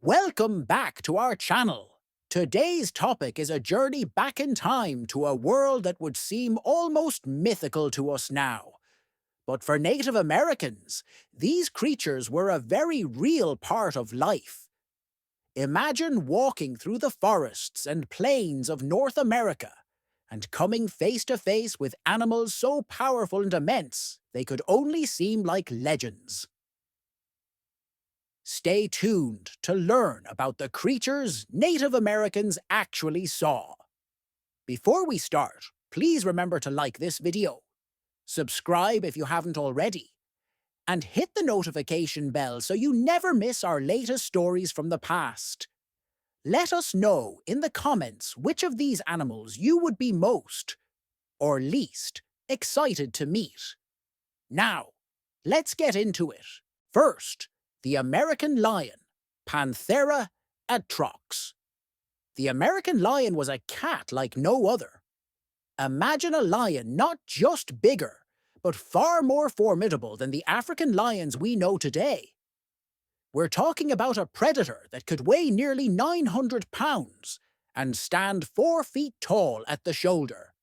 Welcome back to our channel. Today's topic is a journey back in time to a world that would seem almost mythical to us now. But for Native Americans, these creatures were a very real part of life. Imagine walking through the forests and plains of North America and coming face to face with animals so powerful and immense they could only seem like legends. Stay tuned to learn about the creatures Native Americans actually saw. Before we start, please remember to like this video, subscribe if you haven't already, and hit the notification bell so you never miss our latest stories from the past. Let us know in the comments which of these animals you would be most, or least, excited to meet. Now, let's get into it. First, the American lion, Panthera atrox. The American lion was a cat like no other. Imagine a lion not just bigger, but far more formidable than the African lions we know today. We're talking about a predator that could weigh nearly 900 pounds and stand 4 feet tall at the shoulder.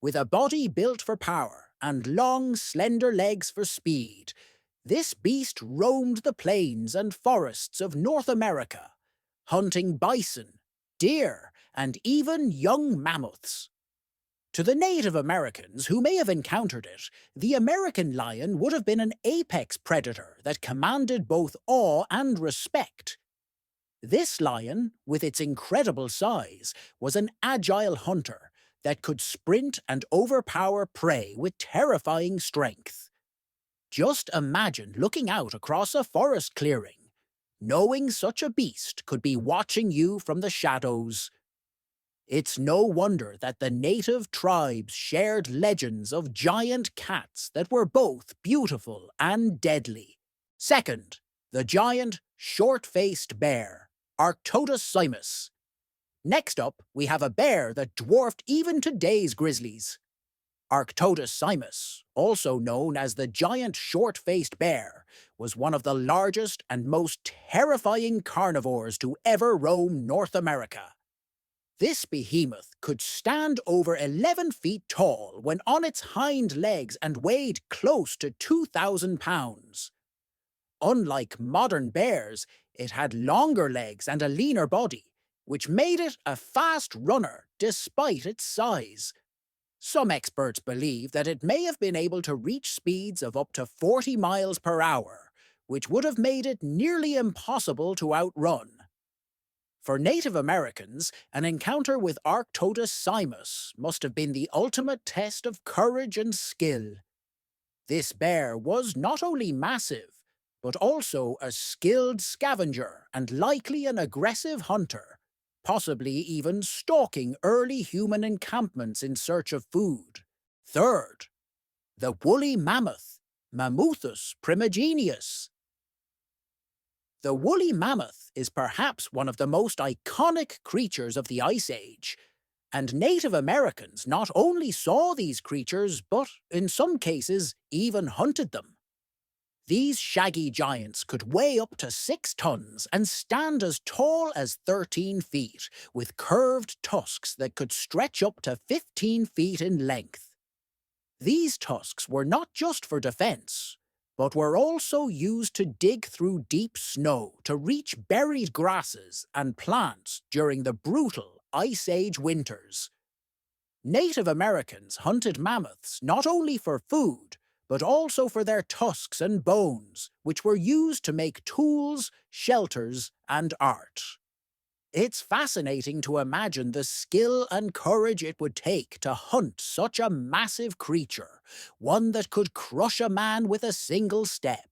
With a body built for power and long, slender legs for speed, this beast roamed the plains and forests of North America, hunting bison, deer, and even young mammoths. To the Native Americans who may have encountered it, the American lion would have been an apex predator that commanded both awe and respect. This lion, with its incredible size, was an agile hunter that could sprint and overpower prey with terrifying strength. Just imagine looking out across a forest clearing, knowing such a beast could be watching you from the shadows. It's no wonder that the native tribes shared legends of giant cats that were both beautiful and deadly. Second, the giant short-faced bear, Arctodus simus. Next up, we have a bear that dwarfed even today's grizzlies. Arctodus simus, also known as the giant short-faced bear, was one of the largest and most terrifying carnivores to ever roam North America. This behemoth could stand over 11 feet tall when on its hind legs and weighed close to 2,000 pounds. Unlike modern bears, it had longer legs and a leaner body, which made it a fast runner despite its size. Some experts believe that it may have been able to reach speeds of up to 40 miles per hour, which would have made it nearly impossible to outrun. For Native Americans, an encounter with Arctodus simus must have been the ultimate test of courage and skill. This bear was not only massive, but also a skilled scavenger and likely an aggressive hunter, possibly even stalking early human encampments in search of food. Third, the woolly mammoth, Mammuthus primigenius. The woolly mammoth is perhaps one of the most iconic creatures of the Ice Age, and Native Americans not only saw these creatures, but, in some cases, even hunted them. These shaggy giants could weigh up to 6 tons and stand as tall as 13 feet, with curved tusks that could stretch up to 15 feet in length. These tusks were not just for defense, but were also used to dig through deep snow to reach buried grasses and plants during the brutal Ice Age winters. Native Americans hunted mammoths not only for food, but also for their tusks and bones, which were used to make tools, shelters, and art. It's fascinating to imagine the skill and courage it would take to hunt such a massive creature, one that could crush a man with a single step.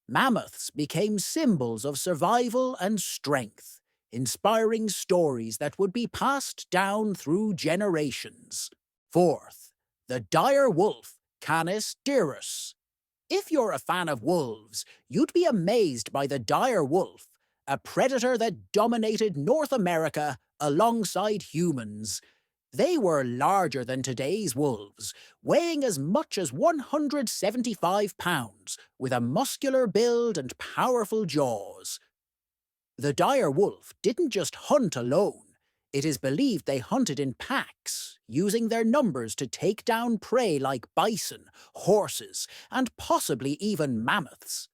Mammoths became symbols of survival and strength, inspiring stories that would be passed down through generations. Fourth, the dire wolf, Canis dirus. If you're a fan of wolves, you'd be amazed by the dire wolf, a predator that dominated North America alongside humans. They were larger than today's wolves, weighing as much as 175 pounds, with a muscular build and powerful jaws. The dire wolf didn't just hunt alone. It is believed they hunted in packs, using their numbers to take down prey like bison, horses, and possibly even mammoths.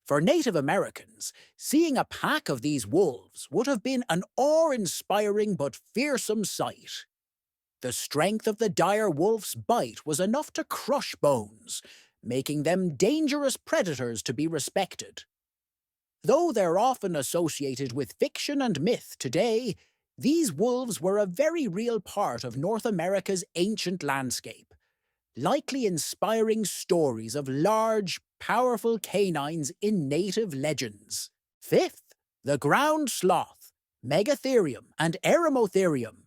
For Native Americans, seeing a pack of these wolves would have been an awe-inspiring but fearsome sight. The strength of the dire wolf's bite was enough to crush bones, making them dangerous predators to be respected. Though they're often associated with fiction and myth today, these wolves were a very real part of North America's ancient landscape, likely inspiring stories of large, powerful canines in native legends. Fifth, the ground sloth, Megatherium and Eremotherium.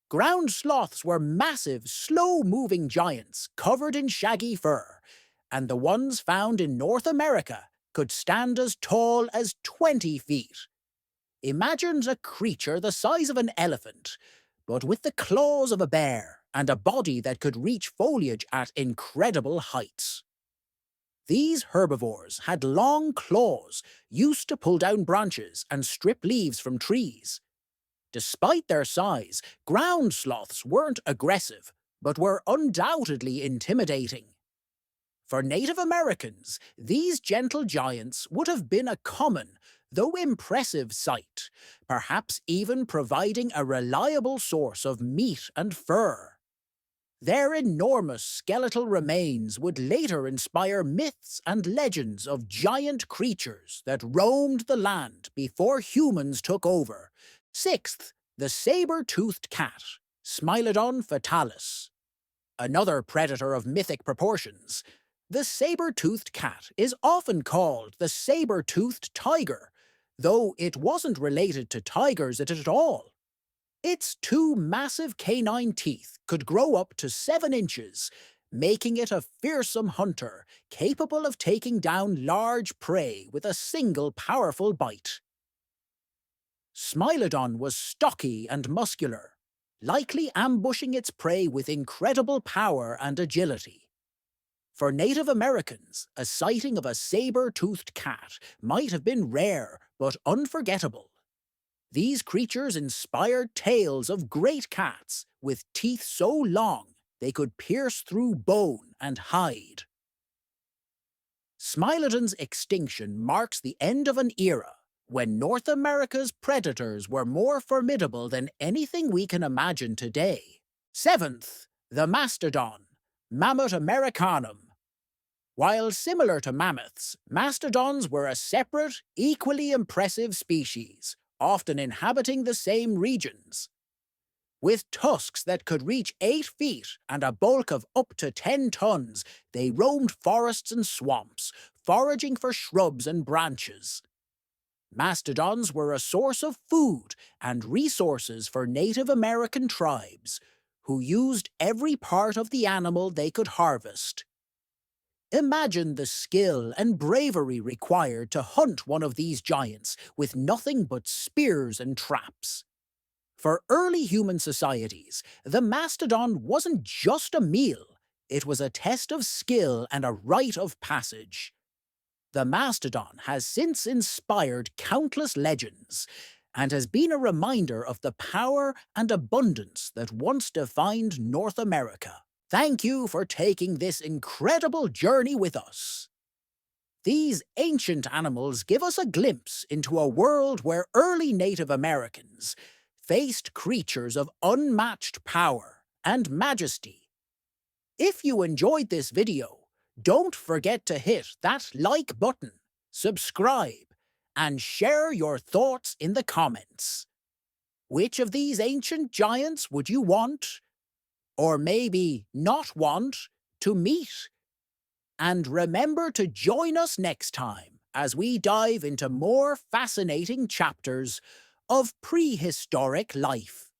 Ground sloths were massive, slow-moving giants covered in shaggy fur, and the ones found in North America could stand as tall as 20 feet. Imagine a creature the size of an elephant, but with the claws of a bear and a body that could reach foliage at incredible heights. These herbivores had long claws used to pull down branches and strip leaves from trees. Despite their size, ground sloths weren't aggressive, but were undoubtedly intimidating. For Native Americans, these gentle giants would have been a common, though impressive sight, perhaps even providing a reliable source of meat and fur. Their enormous skeletal remains would later inspire myths and legends of giant creatures that roamed the land before humans took over. Sixth, the Saber Toothed Cat, Smilodon fatalis. Another predator of mythic proportions, the Saber Toothed Cat is often called the Saber Toothed Tiger, though it wasn't related to tigers at all. Its two massive canine teeth could grow up to 7 inches, making it a fearsome hunter capable of taking down large prey with a single powerful bite. Smilodon was stocky and muscular, likely ambushing its prey with incredible power and agility. For Native Americans, a sighting of a saber-toothed cat might have been rare but unforgettable. These creatures inspired tales of great cats with teeth so long they could pierce through bone and hide. Smilodon's extinction marks the end of an era when North America's predators were more formidable than anything we can imagine today. Seventh, the Mastadon, Mammoth americanum. While similar to mammoths, mastodons were a separate, equally impressive species, often inhabiting the same regions. With tusks that could reach 8 feet and a bulk of up to 10 tons, they roamed forests and swamps, foraging for shrubs and branches. Mastodons were a source of food and resources for Native American tribes, who used every part of the animal they could harvest. Imagine the skill and bravery required to hunt one of these giants with nothing but spears and traps. For early human societies, the mastodon wasn't just a meal, it was a test of skill and a rite of passage. The mastodon has since inspired countless legends, and has been a reminder of the power and abundance that once defined North America. Thank you for taking this incredible journey with us. These ancient animals give us a glimpse into a world where early Native Americans faced creatures of unmatched power and majesty. If you enjoyed this video, don't forget to hit that like button, subscribe, and share your thoughts in the comments. Which of these ancient giants would you want, or maybe not want, to meet? And remember to join us next time as we dive into more fascinating chapters of prehistoric life.